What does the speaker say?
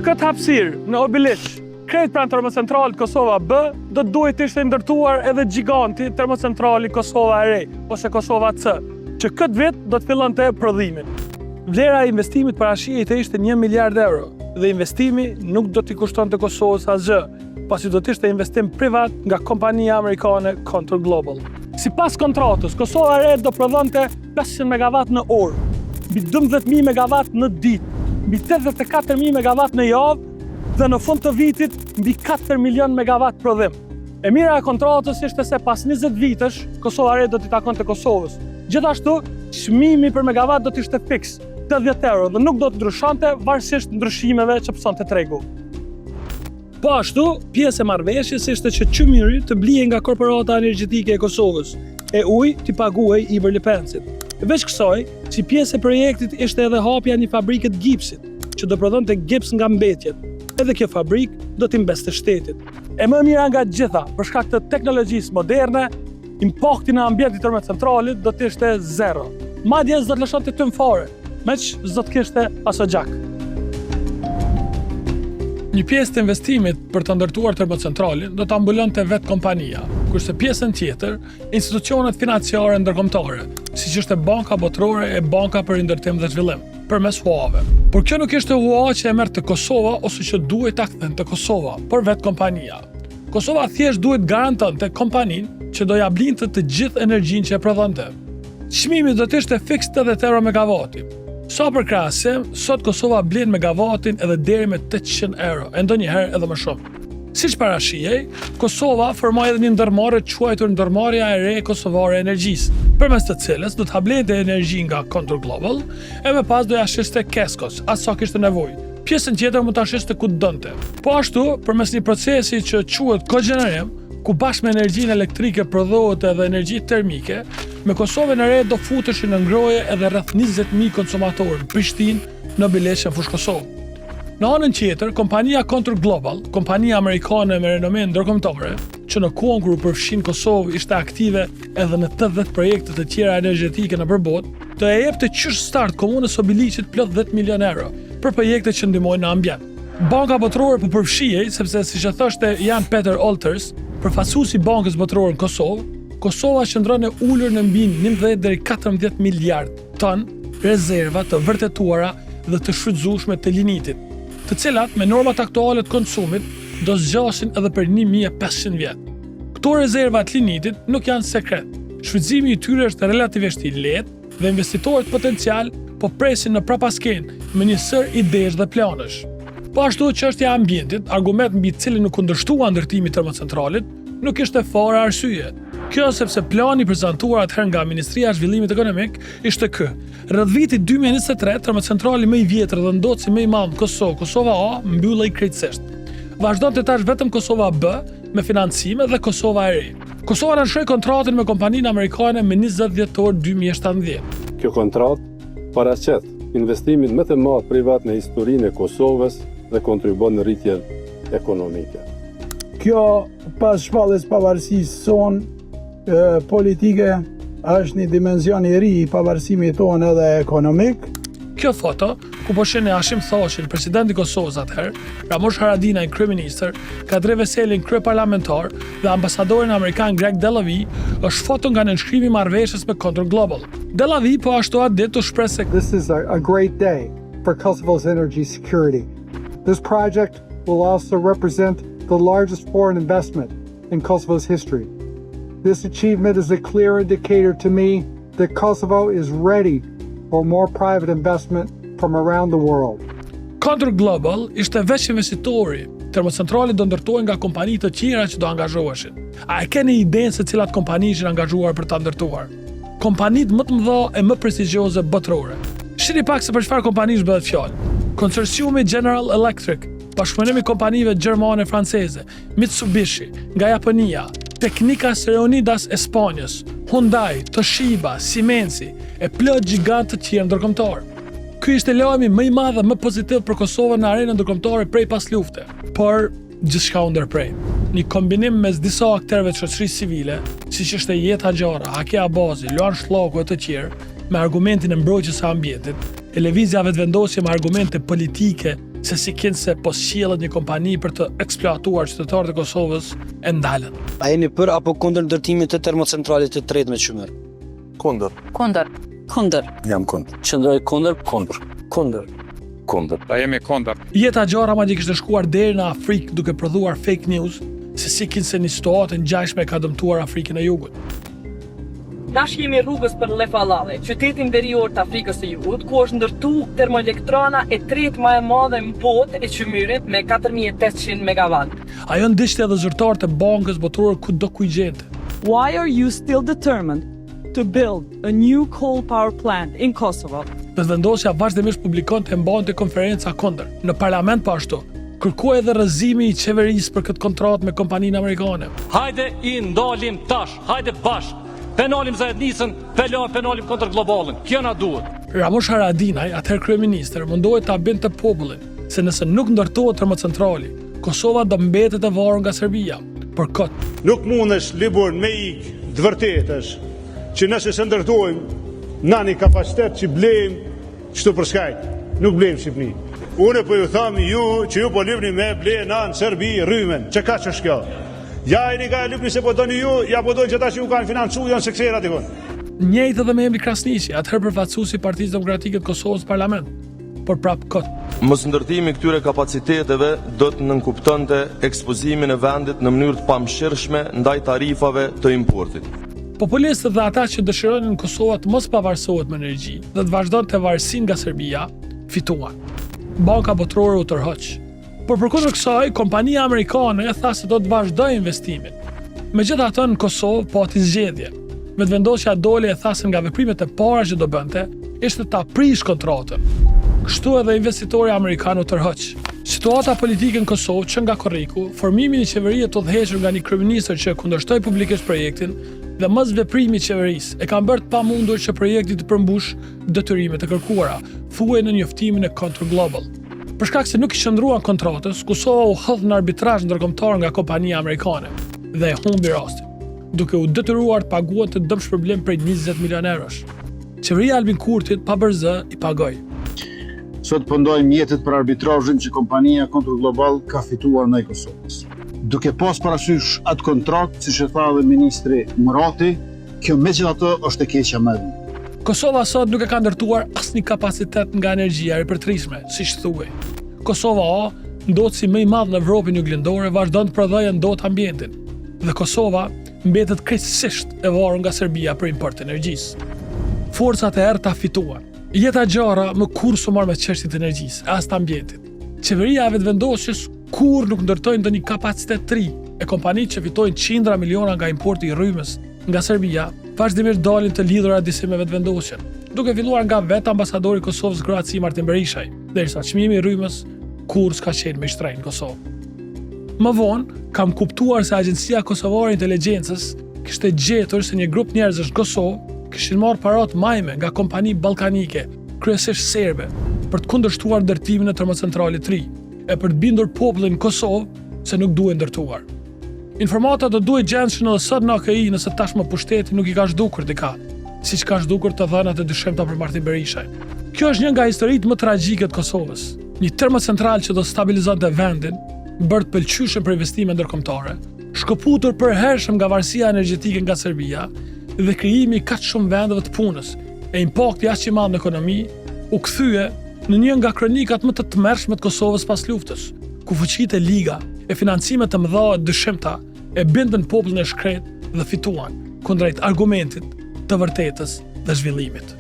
Me këtë hapësirë në Obiliq, krejt pranë termocentralit Kosova B, do të duhet ishte ndërtuar edhe giganti termocentrali Kosova E, ose Kosova C, që këtë vit do të fillonte prodhimin. Vlera e investimit parashihet ishte 1 miliard euro, dhe investimi nuk do t'i kushtonte Kosovës asgjë, pasi do të ishte investim privat nga kompania amerikane Contour Global. Sipas kontratës, Kosova E do prodhonte 500 MW në orë, mbi 12.000 MW në ditë, mbi 84.000 MW në javë, dhe në fund të vitit mbi 4 milion MW prodhim. E mira e kontratës ishte se pas 20 vitesh, Kosova E do t'i takonte Kosovës. Gjithashtu, çmimi për megavat do t'ishte fiks, 80 euro, dhe nuk do të ndryshonte varësisht ndryshimeve që pësonte tregu. Po ashtu, pjesë e marrëveshjes ishte që qymyri të blihej nga korporata energjetike e Kosovës, e ujë t'i paguaj Iber Lipencit. Veç kësaj, si pjesë e projektit ishte edhe hapja një fabrike të gipsit, që do prodhonte gips nga mbetjet. Edhe kjo fabrikë do t'i mbeste shtetit. E më mira nga gjitha, për shkak të teknologjisë moderne, impakti në ambientin termocentralit do t'ishte zero. Madje s'do të lëshonte tym fare, meq s'do të kishte aso gjak. Një pjesë të investimit për të ndërtuar termocentralin do ta mbulonte vetë kompania, kurse pjesën tjetër, institucionet financiare ndërkombëtare, siç ishte Banka Botërore e Banka për Ndërtim dhe Zhvillim, përmes huave. Por kjo nuk ishte hua që e merrte Kosova ose që duhet ta kthente Kosova, por vetë kompania. Kosova thjesht duhet garantonte kompaninë që do ja blinte të gjithë energjinë që e prodhonte. Çmimi do të ishte fiks 80 euro megavati. Sa për krahasim, sot Kosova blen megavatin edhe deri me 800 euro, e ndonjëherë edhe më shumë. Siç parashihej, Kosova formoi edhe një ndërmarrje quajtur Ndërmarrja e Re Kosovare e Energjisë, përmes të cilës do ta blente energji nga Contour Global e më pas do ja shiste Keskos, as sa kishte nevojë. Pjesën tjetër mund ta shiste ku donte. Po ashtu, përmes një procesi që quhet kogenerim, ku bashkë me energjinë elektrike prodhohet edhe energji termike, me Kosovën e Re do futeshin në ngroje edhe rreth 20.000 konsumatorë në Prishtinë, në Obiliq e fushë Kosovë. Në anën tjetër, kompania Contour Global, kompania amerikane me renome ndërkombëtare, që në kohën kur u përfshin Kosovë ishte aktive edhe në 80 projekte të tjera energjetike në botë, do e jepte qysh start komunës Obiliqit plot 10 milion euro për projekte që ndihmojnë në ambient. Banka Botërore po përfshihej sepse siç e thoshte Jan Peter Olters, përfaqësuesi i Bankës Botërore në Kosovë, Kosova qëndron e ulur në mbi 11 deri 14 miliard ton rezerva të vërtetuara dhe të shfrytzueshme të linitit, të cilat me normat aktuale të konsumit do zgjasin edhe për 1500 vjet. Këto rezerva të linitit nuk janë sekret. Shfrytëzimi i tyre është relativisht i lehtë dhe investitorët potencial po presin në prapaskenë me një sër idesh dhe planësh. Po ashtu çështja e ambientit, argument mbi të cilin nuk kundërshtua ndërtimi termocentralit, nuk ishte fare arsye. Kjo sepse plani prezantuar atëherë nga Ministria e Zhvillimit Ekonomik ishte ky. Rreth vitit 2023, termocentrali më i vjetër dhe ndotësi më i madh në Kosovë, Kosova A, mbyllej krejtësisht. Vazhdonte tash vetëm Kosova B me financime dhe Kosova E Re. Kosova nënshkroi kontratin me kompaninë amerikane me 20 dhjetor 2017. Kjo kontratë paraqet investimin më të madh privat në historinë e Kosovës dhe kontribon në rritjen ekonomike. Kjo pas shpalljes pavarësisë son politike është një dimension i ri i pavarësimit tonë edhe ekonomik. Kjo foto, ku po shihni Hashim Thashin, presidenti i Kosovës atëherë, Ramush Haradinaj, kryeministër, Kadri Veselin, kryeparlamentar dhe ambasadorin amerikan Greg Delavi, është foto nga nënshkrimi i marrëveshjes me Contour Global. Delavi po ashtu atë ditë u shpreh se This is a great day for Kosovo's energy security. This project will also represent the largest foreign investment in Kosovo's history. This achievement is a clear indicator to me that Kosovo is ready for more private investment from around the world. Contour Global ishte veç investitori. Termocentrali do ndërtohej nga kompani të tjera që do angazhoheshin. A e keni idenë se cilat kompani ishin angazhuar për ta ndërtuar? Kompanitë më të mëdha e më prestigjioze botërore. Shihni pak se për çfarë kompanish bëhet fjalë. Konsorciumi General Electric, bashkëpunimi kompanive gjermane franceze, Mitsubishi nga Japonia, Técnicas Reunidas e Spanjës, Hyundai, Toshiba, Simensi e plot gjigant të tjerë ndërkombëtar. Ky ishte lajmi më i madh dhe më pozitiv për Kosovën në arenën ndërkombëtare prej pas lufte, por gjithçka u ndërprej. Një kombinim mes disa aktorëve të shoqërisë civile, siç ishte Jeta Gjara, Haki Abazi, Luan Shllaku e të tjerë, me argumentin e mbrojtjes së ambientit, e lëvizjave të vendosje me argumente politike se si kënë se po sjellët një kompani për të eksploatuar qytetarët e Kosovës e ndalën. A jeni për apo kundër ndërtimit të termocentralit të tretë me çmyr? Kundër. Kundër. Kundër. Jam kundër. Qëndroj kundër? Kundër. Kundër. Kundër. Ta jemi kundër. Jeta gjara ma kishte shkuar deri në Afrikë duke prodhuar fake news se si kënë se një situatë ngjashme ka dëmtuar Afrikën e Jugut. Tash jemi rrugës për Lefallave, qytetin verior të Afrikës së Jugut, ku është ndërtu termoelektrana e tretë më e madhe në botë e çmyrit me 4800 megawatt. Ajo ndiqte edhe zyrtarët e bankës botërore kudo ku i gjente. Why are you still determined to build a new coal power plant in Kosovo? Vetëvendosja vazhdimisht publikonte e mbante konferenca kundër. Në parlament po ashtu, kërkoi edhe rrëzimi i qeverisë për këtë kontratë me kompaninë amerikane. Hajde i ndalim tash, hajde bashkë. Penalim zajednisën, penalim kontër globalin. Kjo na duhet. Ramush Haradinaj, atëherë kryeministër, mundohej ta binte popullin se nëse nuk ndërtohet termocentrali, Kosova do mbetet e varur nga Serbia. Por kot. Nuk mundesh libur me ik, të vërtetësh, që nëse se ndërtojmë nani kapacitet që blejmë qëtu për skajt, nuk blejmë Shqipni. Une po ju thamë ju që ju po livni me blejë në Serbi rrymen, që ka që është kjo? Ja e një ka e lipni se po doni ju, ja po dojnë që ta që ju kanë financu, janë sekserat i konë. Njëjtë edhe me Emri Krasniqi, atëherë përfaqësuesi i Partisë Demokratike të Kosovës në parlament. Por prap kot. Mos ndërtimi këtyre kapaciteteve do të nënkuptonte ekspozimin e vendit në mënyrë të pamëshirshme ndaj tarifave të importit. Populistët dhe ata që dëshironin Kosova të mos pavarësohet me energji dhe të vazhdonte varësinë nga Serbia, fituan. Banka botërore u tërhoq. Por përkundër kësaj, kompania amerikane e tha se do të vazhdojë investimin. Megjithatë, në Kosovë pati zgjedhje. Vetëvendosja doli e tha se nga veprimet e para që do bënte, ishte ta prish kontratën. Kështu edhe investitori amerikan u tërhoq. Situata politike në Kosovë që nga korriku, formimi i qeverie të udhëhequr nga një kryeministër që kundërshtoi publikisht projektin dhe mos veprimi i qeverisë e ka bërë të pamundur që projekti të përmbush detyrimet e kërkuara, thuaj në njoftimin e Contour Global. Për shkak se nuk i qëndruan kontratës, Kosova u hodh në arbitrazh ndërkombëtar nga kompania amerikane dhe e humbi rastin, duke u detyruar të paguante dëmshpërblim prej 20 milion eurosh. Qeveria e Albin Kurtit pa bërzë i pagoi. Sot pëndojmë mjetet për arbitrazhin që kompania Contour Global ka fituar ndaj Kosovës. Duke pas parasysh atë kontrakt, siç e tha dhe ministri Murati, kjo megjithatë është e keqja më e madhe. Kosova sot nuk e ka ndërtuar asnjë kapacitet nga energjia e ripërtërishme, siç thuhej. Kosova A, ndodhet si më i madh në Evropën juglindore, vazhdon të prodhojë ndot ambientin. Dhe Kosova mbetet krejtësisht e varur nga Serbia për import të energjisë. Forcat e errëta fituan. Jeta gjara më kur s'u marr me çështjet e energjisë, as të ambientit. Qeveria e vetëvendosjes kur nuk ndërtoi ndonjë kapacitet të ri, e kompanitë që fitojnë qindra miliona nga importi i rrymës nga Serbia vazhdimisht dalin të lidhura disi me vetëvendosjen, duke filluar nga vetë ambasadori i Kosovës Kroaci Martin Berishaj, derisa çmimi i rrymës kur s'ka qenë më i shtrenjtë në Kosovë. Më vonë kam kuptuar se Agjencia Kosovare e Inteligjencës kishte gjetur se një grup njerëzish në Kosovë kishin marrë parat majme nga kompani ballkanike, kryesisht serbe, për të kundërshtuar ndërtimin e termocentralit të ri e për të bindur popullin në Kosovë se nuk duhet ndërtuar. Informata do duhet gjendshën edhe sot në AKI nëse tashmë pushteti nuk i ka zhdukur dika, siç ka zhdukur të dhënat e dyshimta për Martin Berishaj. Kjo është një nga historitë më tragjike të Kosovës. Një termocentral që do stabilizonte vendin, bërë të pëlqyeshëm për investime ndërkombëtare, shkëputur përhershëm nga varësia energjetike nga Serbia dhe krijimi i kaq shumë vendeve të punës e impakti aq i madh në ekonomi, u kthye në një nga kronikat më të tmerrshme të Kosovës pas luftës, ku fuqitë e liga e financimet të mëdha të dyshimta e bindën popullin e shkret dhe fituan kundrejt argumentit të vërtetës dhe zhvillimit.